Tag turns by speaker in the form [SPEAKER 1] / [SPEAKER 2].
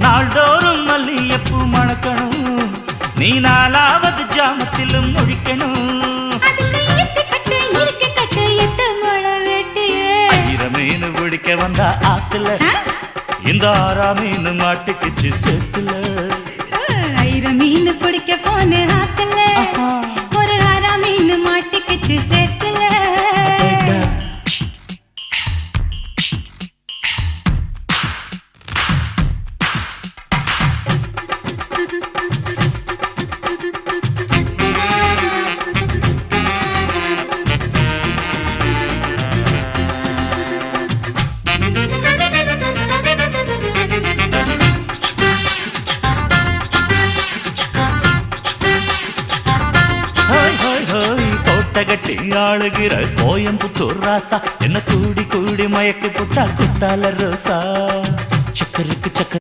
[SPEAKER 1] நாள்தோறும் மல்லியப்பூ மணக்கணும், நீ நாலாவது ஜாமத்திலும் முழிக்கணும். மீன் பிடிக்க வந்தா ஆத்துல, இந்த 6ஆம் மீன் மாட்டுக்குச்சு சேத்துல.
[SPEAKER 2] ஆயிரம் மீன் பிடிக்க போன ஆத்துல, ஒரு 6ஆம் மீன் மாட்டுக்குச்சு சேத்துல.
[SPEAKER 1] கட்டி ஆளுகிற கோயம்புத்தூர் ராசா, என்ன கூடி கூடி மயக்கி புட்டா குட்டால ரோசா. சக்கருக்கு சக்கர